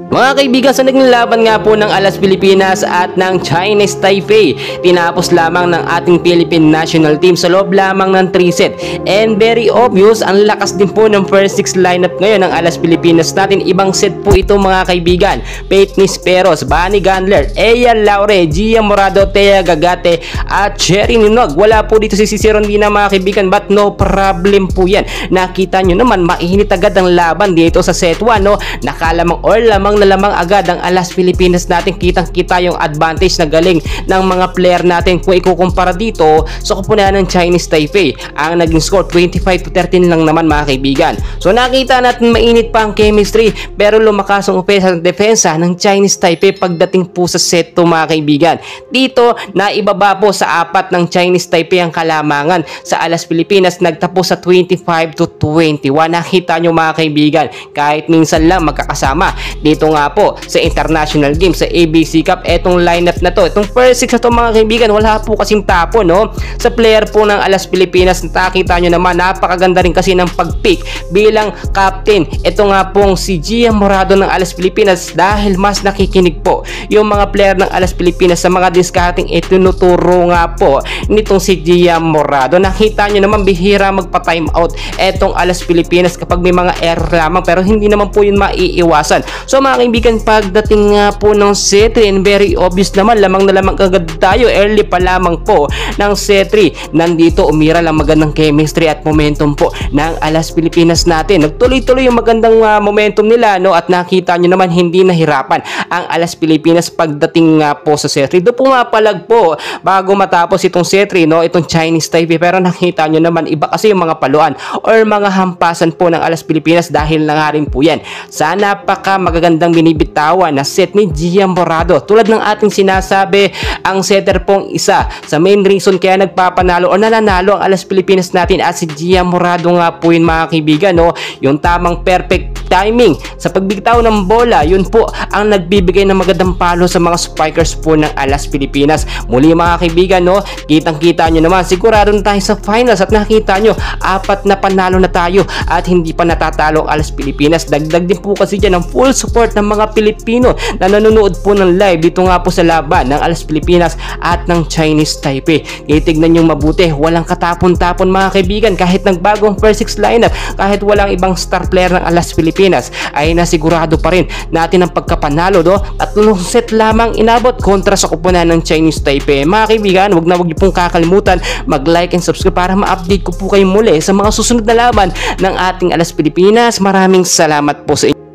Mga kaibigan, sa naging laban nga po ng Alas Pilipinas at ng Chinese Taipei, tinapos lamang ng ating Philippine National Team sa loob lamang ng 3 set. And very obvious, ang lakas din po ng first 6 lineup ngayon ng Alas Pilipinas natin. Ibang set po ito mga kaibigan. Faith Nisperos, Bunny Gandler, Eya Laure, Gia Morado, Thea Gagate at Cherry Ninog. Wala po dito si Cicero Rondina mga kaibigan, but no problem po yan. Nakita nyo naman, mainit agad ang laban dito sa set 1, no? Nakalamang or lamang na lamang agad ang Alas Pilipinas natin. Kitang-kita yung advantage na galing ng mga player natin kung ikukumpara dito sa kupunan ng Chinese Taipei. Ang naging score 25-13 lang naman mga kaibigan. So nakita natin mainit pa ang chemistry, pero lumakas ang opensa ng depensa ng Chinese Taipei pagdating po sa set 2 mga kaibigan. Dito naibaba po sa 4 ng Chinese Taipei ang kalamangan. Sa Alas Pilipinas nagtapos sa 25-21. Nakita nyo mga kaibigan, kahit minsan lang magkakasama. Dito nga po sa international game sa ABC Cup, etong lineup na to, itong first 6 na to mga kaibigan, wala po kasing tapo, no? Sa player po ng Alas Pilipinas, nakita nyo naman, napakaganda rin kasi ng pag-pick bilang captain. Ito nga pong si Gia Morado ng Alas Pilipinas, dahil mas nakikinig po yung mga player ng Alas Pilipinas sa mga discarding itinuturo nga po nitong si Gia Morado. Nakita nyo naman, bihira magpa-time out etong Alas Pilipinas kapag may mga error lamang, pero hindi naman po yun maiiwasan. So mga kaibigan, pagdating nga po ng set 3, very obvious naman, lamang na lamang agad tayo, early pa lamang po ng set 3. Nandito umira lang magandang chemistry at momentum po ng Alas Pilipinas natin. Nagtuloy-tuloy yung magandang momentum nila, no? At nakita nyo naman, hindi nahirapan ang Alas Pilipinas pagdating nga po sa set 3. Doon pumapalag po bago matapos itong set 3, no? Itong Chinese Taipei, pero nakita nyo naman, iba kasi yung mga paluan or mga hampasan po ng Alas Pilipinas, dahil na nga rin po yan sa napaka magagandang binibitawan na set ni Gia Morado. Tulad ng ating sinasabi, ang setter pong isa sa main reason kaya nagpapanalo o nananalo ang Alas Pilipinas natin at si Gia Morado nga po yun mga kaibigan, no? Yung tamang perfect timing sa pagbigtaw ng bola, yun po ang nagbibigay ng magandang palo sa mga spikers po ng Alas Pilipinas. Muli mga kaibigan, no? Kitang-kita nyo naman, sigurado na tayo sa finals at nakita nyo, 4 na panalo na tayo at hindi pa natatalo ang Alas Pilipinas. Dagdag din po kasi dyan ang full support ng mga Pilipino na nanonood po ng live dito nga po sa laban ng Alas Pilipinas at ng Chinese Taipei. Itignan nyo mabuti, walang katapon-tapon mga kaibigan. Kahit nagbagong first 6 lineup, kahit walang ibang star player ng Alas Pilipinas, ay nasigurado pa rin natin ang pagkapanalo, no? 3 set lamang inabot kontra sa kupunan ng Chinese Taipei. Mga kaibigan, wag na wag niyo pong kakalimutan mag-like and subscribe para ma-update ko po kayo muli sa mga susunod na laban ng ating Alas Pilipinas. Maraming salamat po sa inyo.